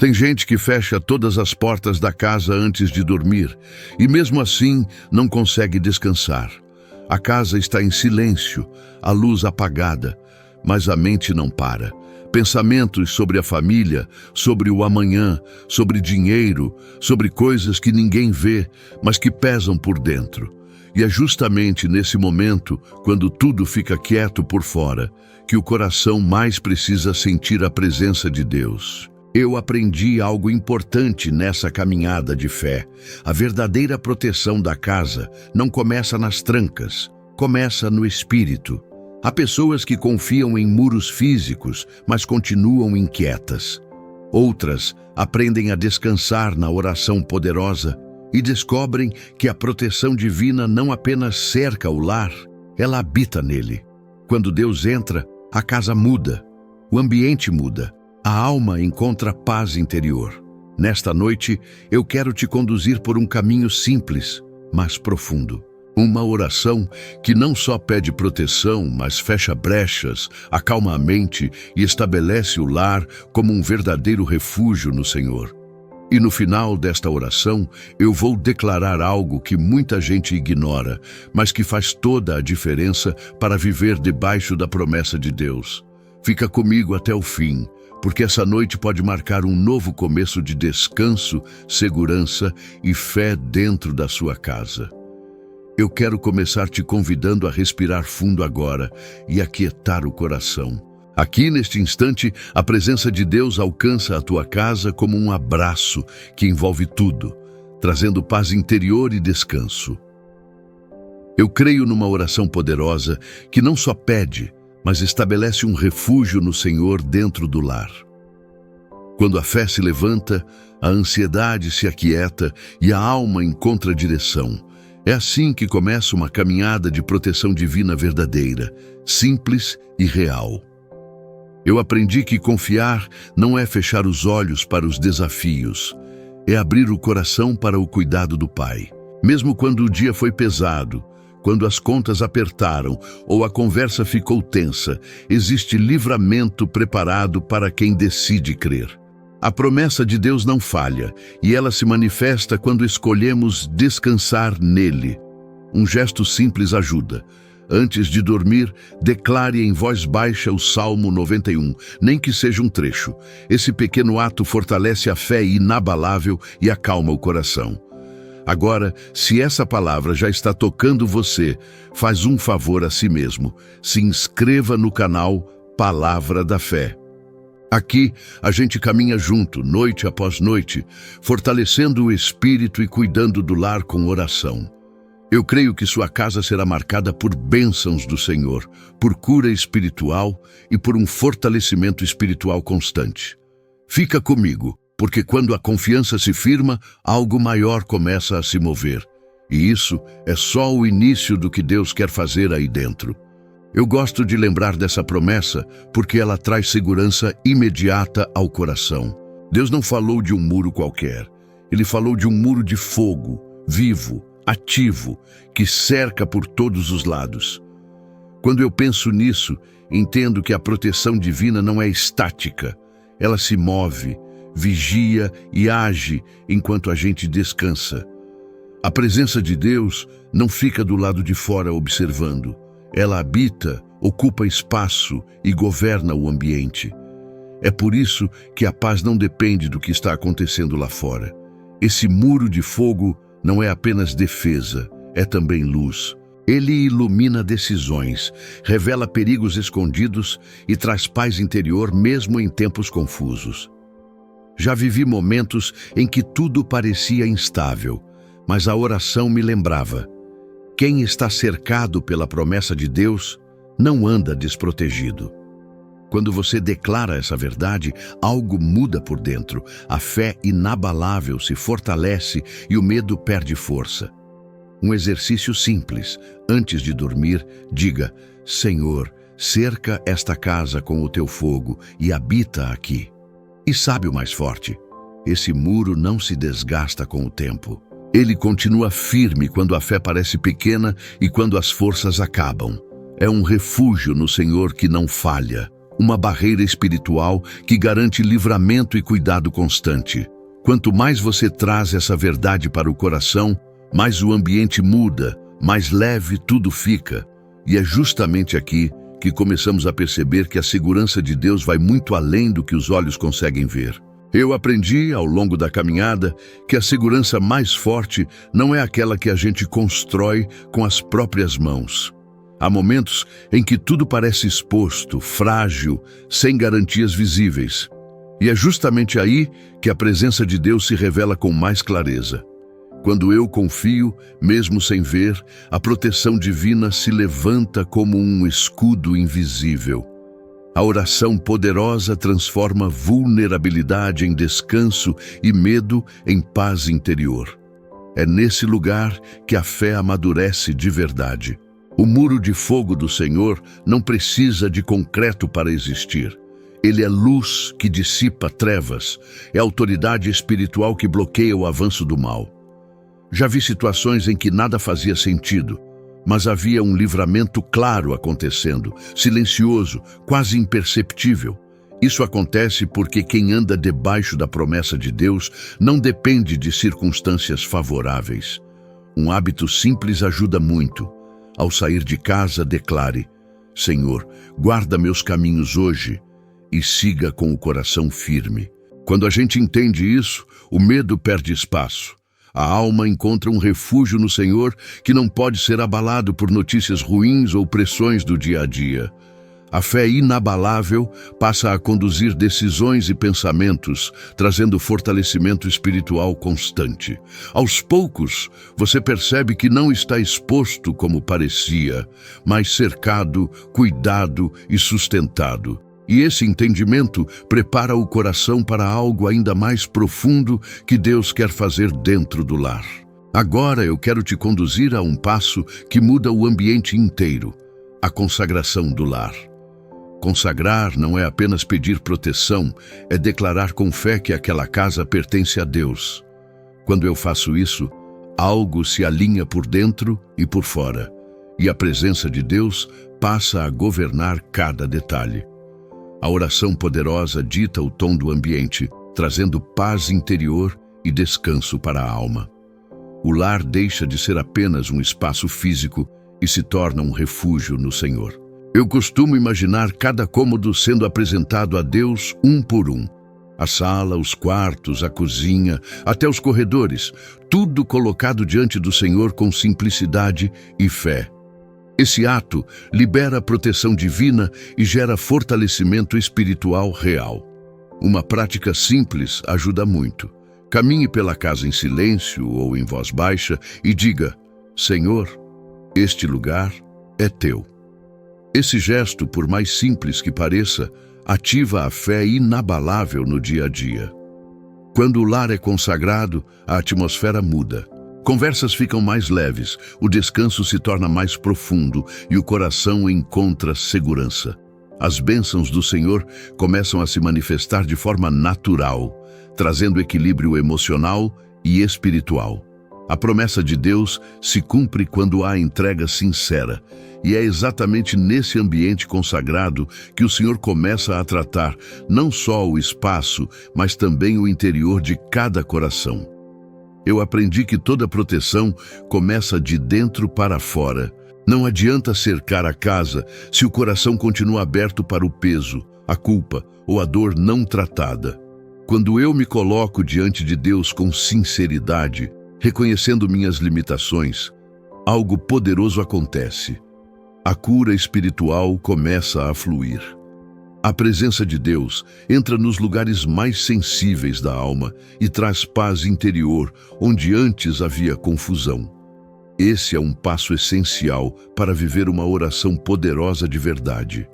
Tem gente que fecha todas as portas da casa antes de dormir e mesmo assim não consegue descansar. A casa está em silêncio, a luz apagada, mas a mente não para. Pensamentos sobre a família, sobre o amanhã, sobre dinheiro, sobre coisas que ninguém vê, mas que pesam por dentro. E é justamente nesse momento, quando tudo fica quieto por fora, que o coração mais precisa sentir a presença de Deus. Eu aprendi algo importante nessa caminhada de fé. A verdadeira proteção da casa não começa nas trancas, começa no espírito. Há pessoas que confiam em muros físicos, mas continuam inquietas. Outras aprendem a descansar na oração poderosa e descobrem que a proteção divina não apenas cerca o lar, ela habita nele. Quando Deus entra, a casa muda, o ambiente muda, a alma encontra paz interior. Nesta noite, eu quero te conduzir por um caminho simples, mas profundo. Uma oração que não só pede proteção, mas fecha brechas, acalma a mente e estabelece o lar como um verdadeiro refúgio no Senhor. E no final desta oração, eu vou declarar algo que muita gente ignora, mas que faz toda a diferença para viver debaixo da promessa de Deus. Fica comigo até o fim, porque essa noite pode marcar um novo começo de descanso, segurança e fé dentro da sua casa. Eu quero começar te convidando a respirar fundo agora e aquietar o coração. Aqui, neste instante, a presença de Deus alcança a tua casa como um abraço que envolve tudo, trazendo paz interior e descanso. Eu creio numa oração poderosa que não só pede, mas estabelece um refúgio no Senhor dentro do lar. Quando a fé se levanta, a ansiedade se aquieta e a alma encontra direção. É assim que começa uma caminhada de proteção divina verdadeira, simples e real. Eu aprendi que confiar não é fechar os olhos para os desafios, é abrir o coração para o cuidado do Pai. Mesmo quando o dia foi pesado, quando as contas apertaram ou a conversa ficou tensa, existe livramento preparado para quem decide crer. A promessa de Deus não falha, e ela se manifesta quando escolhemos descansar nele. Um gesto simples ajuda. Antes de dormir, declare em voz baixa o Salmo 91, nem que seja um trecho. Esse pequeno ato fortalece a fé inabalável e acalma o coração. Agora, se essa palavra já está tocando você, faz um favor a si mesmo. Se inscreva no canal Palavra da Fé. Aqui, a gente caminha junto, noite após noite, fortalecendo o espírito e cuidando do lar com oração. Eu creio que sua casa será marcada por bênçãos do Senhor, por cura espiritual e por um fortalecimento espiritual constante. Fica comigo, porque quando a confiança se firma, algo maior começa a se mover. E isso é só o início do que Deus quer fazer aí dentro. Eu gosto de lembrar dessa promessa porque ela traz segurança imediata ao coração. Deus não falou de um muro qualquer. Ele falou de um muro de fogo, vivo, ativo, que cerca por todos os lados. Quando eu penso nisso, entendo que a proteção divina não é estática. Ela se move, vigia e age enquanto a gente descansa. A presença de Deus não fica do lado de fora observando. Ela habita, ocupa espaço e governa o ambiente. É por isso que a paz não depende do que está acontecendo lá fora. Esse muro de fogo não é apenas defesa, é também luz. Ele ilumina decisões, revela perigos escondidos e traz paz interior mesmo em tempos confusos. Já vivi momentos em que tudo parecia instável, mas a oração me lembrava: quem está cercado pela promessa de Deus não anda desprotegido. Quando você declara essa verdade, algo muda por dentro. A fé inabalável se fortalece e o medo perde força. Um exercício simples. Antes de dormir, diga: Senhor, cerca esta casa com o teu fogo e habita aqui. E sabe o mais forte? Esse muro não se desgasta com o tempo. Ele continua firme quando a fé parece pequena e quando as forças acabam. É um refúgio no Senhor que não falha. uma barreira espiritual que garante livramento e cuidado constante. Quanto mais você traz essa verdade para o coração, mais o ambiente muda, mais leve tudo fica. E é justamente aqui que começamos a perceber que a segurança de Deus vai muito além do que os olhos conseguem ver. Eu aprendi, ao longo da caminhada, que a segurança mais forte não é aquela que a gente constrói com as próprias mãos. Há momentos em que tudo parece exposto, frágil, sem garantias visíveis. E é justamente aí que a presença de Deus se revela com mais clareza. Quando eu confio, mesmo sem ver, a proteção divina se levanta como um escudo invisível. A oração poderosa transforma vulnerabilidade em descanso e medo em paz interior. É nesse lugar que a fé amadurece de verdade. O muro de fogo do Senhor não precisa de concreto para existir. Ele é luz que dissipa trevas, é autoridade espiritual que bloqueia o avanço do mal. Já vi situações em que nada fazia sentido, mas havia um livramento claro acontecendo, silencioso, quase imperceptível. Isso acontece porque quem anda debaixo da promessa de Deus não depende de circunstâncias favoráveis. Um hábito simples ajuda muito. Ao sair de casa, declare: Senhor, guarda meus caminhos hoje e siga com o coração firme. Quando a gente entende isso, o medo perde espaço. A alma encontra um refúgio no Senhor que não pode ser abalado por notícias ruins ou pressões do dia a dia. A fé inabalável passa a conduzir decisões e pensamentos, trazendo fortalecimento espiritual constante. Aos poucos, você percebe que não está exposto como parecia, mas cercado, cuidado e sustentado. E esse entendimento prepara o coração para algo ainda mais profundo que Deus quer fazer dentro do lar. Agora eu quero te conduzir a um passo que muda o ambiente inteiro: a consagração do lar. Consagrar não é apenas pedir proteção, é declarar com fé que aquela casa pertence a Deus. Quando eu faço isso, algo se alinha por dentro e por fora, e a presença de Deus passa a governar cada detalhe. A oração poderosa dita o tom do ambiente, trazendo paz interior e descanso para a alma. O lar deixa de ser apenas um espaço físico e se torna um refúgio no Senhor. Eu costumo imaginar cada cômodo sendo apresentado a Deus um por um. A sala, os quartos, a cozinha, até os corredores, tudo colocado diante do Senhor com simplicidade e fé. Esse ato libera a proteção divina e gera fortalecimento espiritual real. Uma prática simples ajuda muito. Caminhe pela casa em silêncio ou em voz baixa e diga: Senhor, este lugar é teu. Esse gesto, por mais simples que pareça, ativa a fé inabalável no dia a dia. Quando o lar é consagrado, a atmosfera muda. Conversas ficam mais leves, o descanso se torna mais profundo e o coração encontra segurança. As bênçãos do Senhor começam a se manifestar de forma natural, trazendo equilíbrio emocional e espiritual. A promessa de Deus se cumpre quando há entrega sincera, e é exatamente nesse ambiente consagrado que o Senhor começa a tratar não só o espaço, mas também o interior de cada coração. Eu aprendi que toda proteção começa de dentro para fora. Não adianta cercar a casa se o coração continua aberto para o peso, a culpa ou a dor não tratada. Quando eu me coloco diante de Deus com sinceridade, reconhecendo minhas limitações, algo poderoso acontece. A cura espiritual começa a fluir. A presença de Deus entra nos lugares mais sensíveis da alma e traz paz interior onde antes havia confusão. Esse é um passo essencial para viver uma oração poderosa de verdade.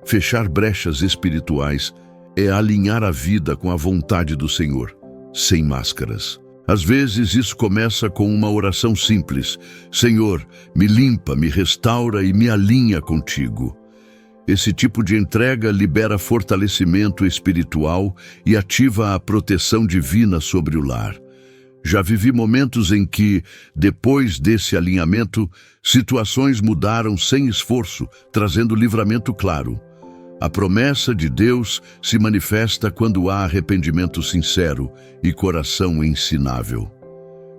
Fechar brechas espirituais é alinhar a vida com a vontade do Senhor, sem máscaras. Às vezes isso começa com uma oração simples: Senhor, me limpa, me restaura e me alinha contigo. Esse tipo de entrega libera fortalecimento espiritual e ativa a proteção divina sobre o lar. Já vivi momentos em que, depois desse alinhamento, situações mudaram sem esforço, trazendo livramento claro. A promessa de Deus se manifesta quando há arrependimento sincero e coração ensinável.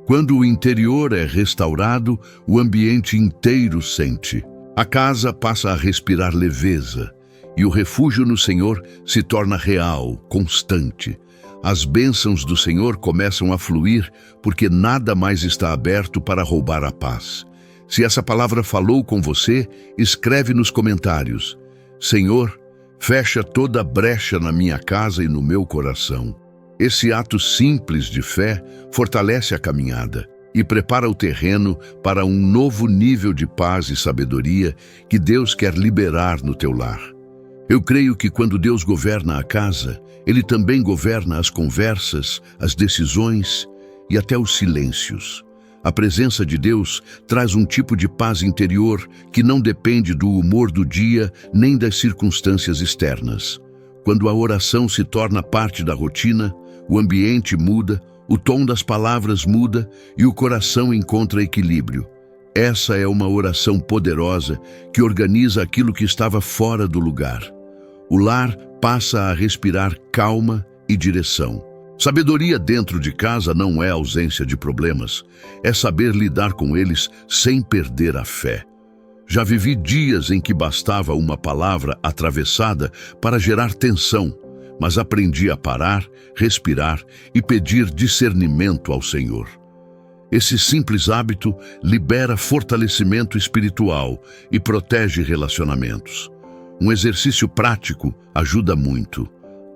Quando o interior é restaurado, o ambiente inteiro sente. A casa passa a respirar leveza, e o refúgio no Senhor se torna real, constante. As bênçãos do Senhor começam a fluir porque nada mais está aberto para roubar a paz. Se essa palavra falou com você, escreve nos comentários: Senhor, fecha toda brecha na minha casa e no meu coração. Esse ato simples de fé fortalece a caminhada e prepara o terreno para um novo nível de paz e sabedoria que Deus quer liberar no teu lar. Eu creio que quando Deus governa a casa, Ele também governa as conversas, as decisões e até os silêncios. A presença de Deus traz um tipo de paz interior que não depende do humor do dia nem das circunstâncias externas. Quando a oração se torna parte da rotina, o ambiente muda, o tom das palavras muda e o coração encontra equilíbrio. Essa é uma oração poderosa que organiza aquilo que estava fora do lugar. O lar passa a respirar calma e direção. Sabedoria dentro de casa não é ausência de problemas, é saber lidar com eles sem perder a fé. Já vivi dias em que bastava uma palavra atravessada para gerar tensão, mas aprendi a parar, respirar e pedir discernimento ao Senhor. Esse simples hábito libera fortalecimento espiritual e protege relacionamentos. Um exercício prático ajuda muito.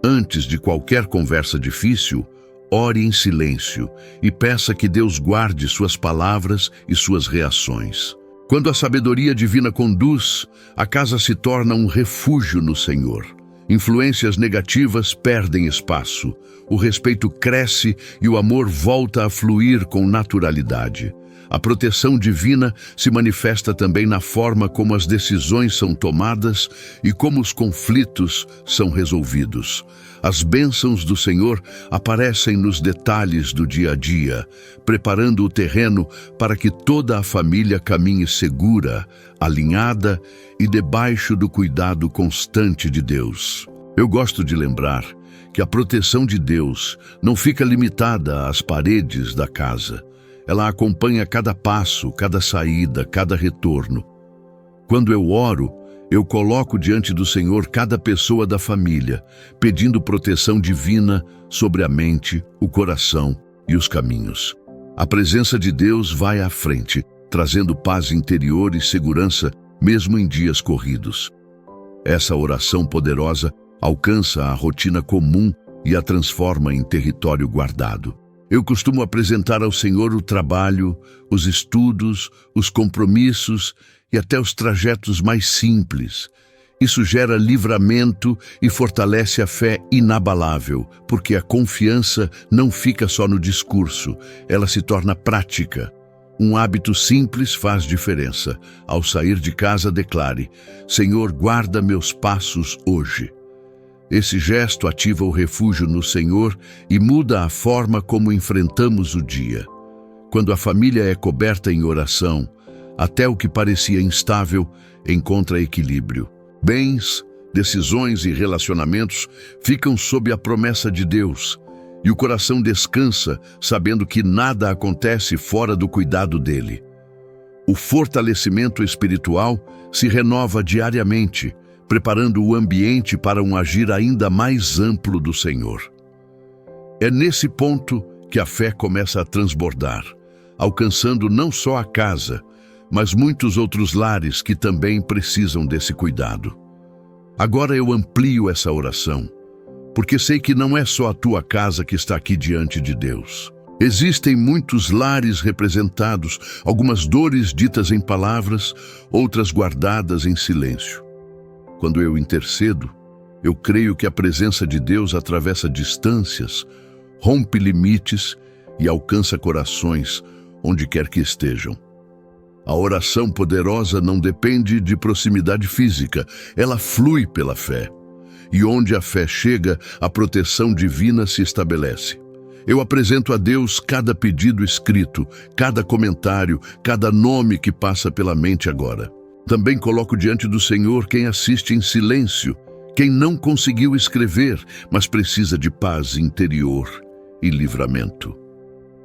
Antes de qualquer conversa difícil, ore em silêncio e peça que Deus guarde suas palavras e suas reações. Quando a sabedoria divina conduz, a casa se torna um refúgio no Senhor. Influências negativas perdem espaço, o respeito cresce e o amor volta a fluir com naturalidade. A proteção divina se manifesta também na forma como as decisões são tomadas e como os conflitos são resolvidos. As bênçãos do Senhor aparecem nos detalhes do dia a dia, preparando o terreno para que toda a família caminhe segura, alinhada e debaixo do cuidado constante de Deus. Eu gosto de lembrar que a proteção de Deus não fica limitada às paredes da casa. Ela acompanha cada passo, cada saída, cada retorno. Quando eu oro, eu coloco diante do Senhor cada pessoa da família, pedindo proteção divina sobre a mente, o coração e os caminhos. A presença de Deus vai à frente, trazendo paz interior e segurança, mesmo em dias corridos. Essa oração poderosa alcança a rotina comum e a transforma em território guardado. Eu costumo apresentar ao Senhor o trabalho, os estudos, os compromissos e até os trajetos mais simples. Isso gera livramento e fortalece a fé inabalável, porque a confiança não fica só no discurso, ela se torna prática. Um hábito simples faz diferença. Ao sair de casa, declare: Senhor, guarda meus passos hoje. Esse gesto ativa o refúgio no Senhor e muda a forma como enfrentamos o dia. Quando a família é coberta em oração, até o que parecia instável encontra equilíbrio. Bens, decisões e relacionamentos ficam sob a promessa de Deus, e o coração descansa sabendo que nada acontece fora do cuidado dele. O fortalecimento espiritual se renova diariamente, preparando o ambiente para um agir ainda mais amplo do Senhor. É nesse ponto que a fé começa a transbordar, alcançando não só a casa, mas muitos outros lares que também precisam desse cuidado. Agora eu amplio essa oração, porque sei que não é só a tua casa que está aqui diante de Deus. Existem muitos lares representados, algumas dores ditas em palavras, outras guardadas em silêncio. Quando eu intercedo, eu creio que a presença de Deus atravessa distâncias, rompe limites e alcança corações onde quer que estejam. A oração poderosa não depende de proximidade física, ela flui pela fé. E onde a fé chega, a proteção divina se estabelece. Eu apresento a Deus cada pedido escrito, cada comentário, cada nome que passa pela mente agora. Também coloco diante do Senhor quem assiste em silêncio, Quem não conseguiu escrever, mas precisa de paz interior e livramento.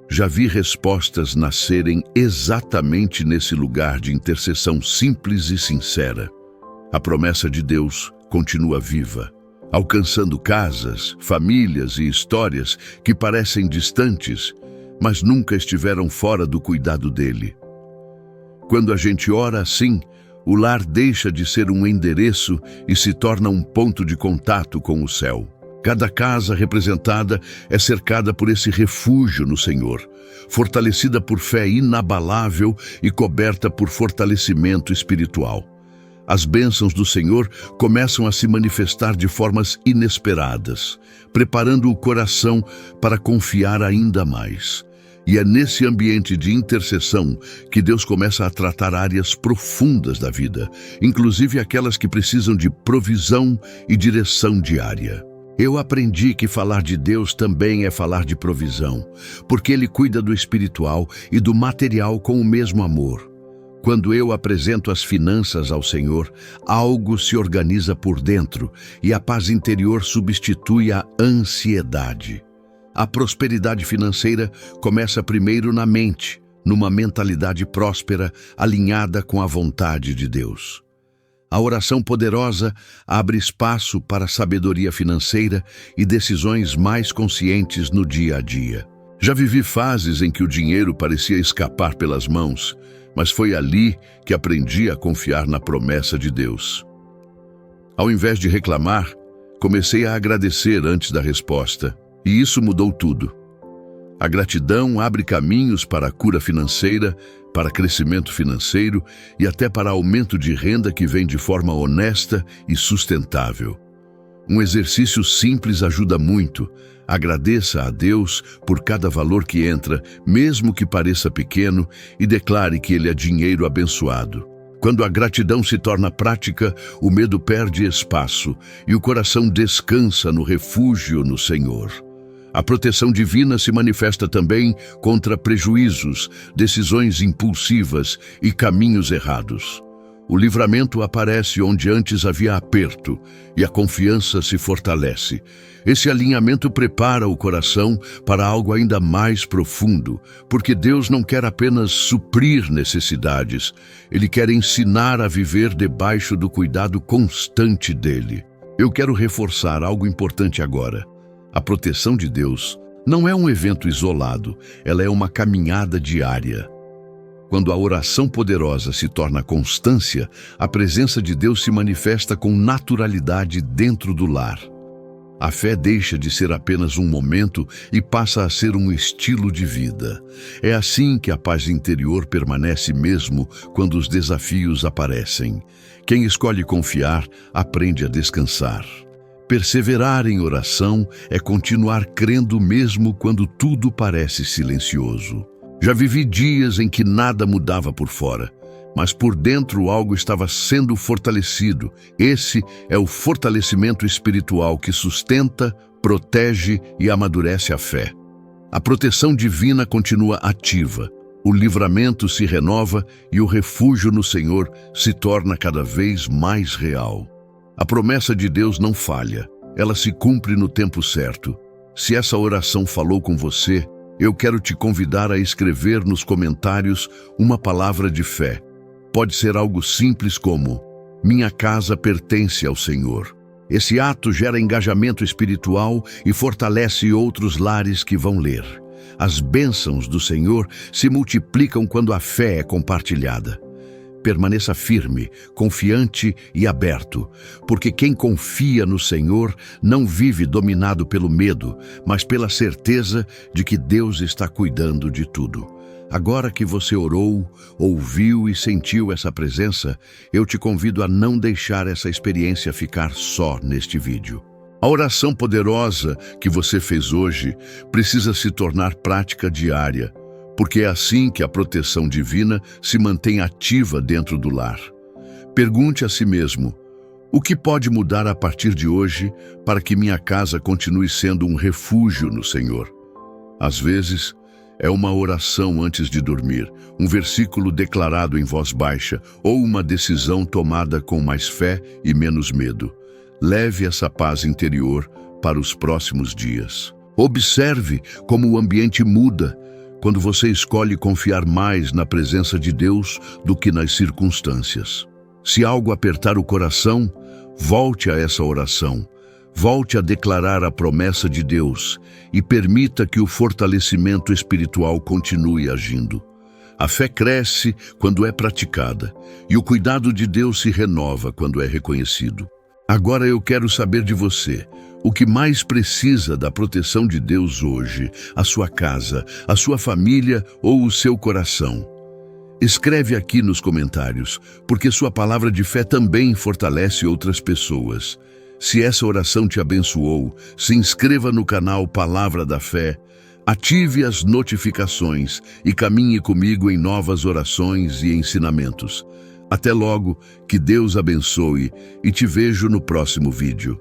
Já vi respostas nascerem exatamente nesse lugar de intercessão simples e sincera. A promessa de Deus continua viva, alcançando casas, famílias e histórias que parecem distantes, mas nunca estiveram fora do cuidado dele. Quando a gente ora assim, o lar deixa de ser um endereço e se torna um ponto de contato com o céu. Cada casa representada é cercada por esse refúgio no Senhor, fortalecida por fé inabalável e coberta por fortalecimento espiritual. As bênçãos do Senhor começam a se manifestar de formas inesperadas, preparando o coração para confiar ainda mais. E é nesse ambiente de intercessão que Deus começa a tratar áreas profundas da vida, inclusive aquelas que precisam de provisão e direção diária. Eu aprendi que falar de Deus também é falar de provisão, porque Ele cuida do espiritual e do material com o mesmo amor. Quando eu apresento as finanças ao Senhor, algo se organiza por dentro e a paz interior substitui a ansiedade. A prosperidade financeira começa primeiro na mente, numa mentalidade próspera, alinhada com a vontade de Deus. A oração poderosa abre espaço para sabedoria financeira e decisões mais conscientes no dia a dia. Já vivi fases em que o dinheiro parecia escapar pelas mãos, mas foi ali que aprendi a confiar na promessa de Deus. Ao invés de reclamar, comecei a agradecer antes da resposta. E isso mudou tudo. A gratidão abre caminhos para a cura financeira, para crescimento financeiro e até para aumento de renda que vem de forma honesta e sustentável. Um exercício simples ajuda muito. Agradeça a Deus por cada valor que entra, mesmo que pareça pequeno, e declare que ele é dinheiro abençoado. Quando a gratidão se torna prática, o medo perde espaço e o coração descansa no refúgio no Senhor. A proteção divina se manifesta também contra prejuízos, decisões impulsivas e caminhos errados. O livramento aparece onde antes havia aperto e a confiança se fortalece. Esse alinhamento prepara o coração para algo ainda mais profundo, porque Deus não quer apenas suprir necessidades, Ele quer ensinar a viver debaixo do cuidado constante dEle. Eu quero reforçar algo importante agora. A proteção de Deus não é um evento isolado, ela é uma caminhada diária. Quando a oração poderosa se torna constância, a presença de Deus se manifesta com naturalidade dentro do lar. A fé deixa de ser apenas um momento e passa a ser um estilo de vida. É assim que a paz interior permanece mesmo quando os desafios aparecem. Quem escolhe confiar, aprende a descansar. Perseverar em oração é continuar crendo mesmo quando tudo parece silencioso. Já vivi dias em que nada mudava por fora, mas por dentro algo estava sendo fortalecido. Esse é o fortalecimento espiritual que sustenta, protege e amadurece a fé. A proteção divina continua ativa, o livramento se renova e o refúgio no Senhor se torna cada vez mais real. A promessa de Deus não falha, ela se cumpre no tempo certo. Se essa oração falou com você, eu quero te convidar a escrever nos comentários uma palavra de fé. Pode ser algo simples como: minha casa pertence ao Senhor. Esse ato gera engajamento espiritual e fortalece outros lares que vão ler. As bênçãos do Senhor se multiplicam quando a fé é compartilhada. Permaneça firme, confiante e aberto, porque quem confia no Senhor não vive dominado pelo medo, mas pela certeza de que Deus está cuidando de tudo. Agora que você orou, ouviu e sentiu essa presença, eu te convido a não deixar essa experiência ficar só neste vídeo. A oração poderosa que você fez hoje precisa se tornar prática diária, porque é assim que a proteção divina se mantém ativa dentro do lar. Pergunte a si mesmo: o que pode mudar a partir de hoje para que minha casa continue sendo um refúgio no Senhor? Às vezes, é uma oração antes de dormir, um versículo declarado em voz baixa ou uma decisão tomada com mais fé e menos medo. Leve essa paz interior para os próximos dias. Observe como o ambiente muda quando você escolhe confiar mais na presença de Deus do que nas circunstâncias. Se algo apertar o coração, volte a essa oração. Volte a declarar a promessa de Deus e permita que o fortalecimento espiritual continue agindo. A fé cresce quando é praticada e o cuidado de Deus se renova quando é reconhecido. Agora eu quero saber de você, o que mais precisa da proteção de Deus hoje, a sua casa, a sua família ou o seu coração? Escreve aqui nos comentários, porque sua palavra de fé também fortalece outras pessoas. Se essa oração te abençoou, se inscreva no canal Palavra da Fé, ative as notificações e caminhe comigo em novas orações e ensinamentos. Até logo, que Deus abençoe e te vejo no próximo vídeo.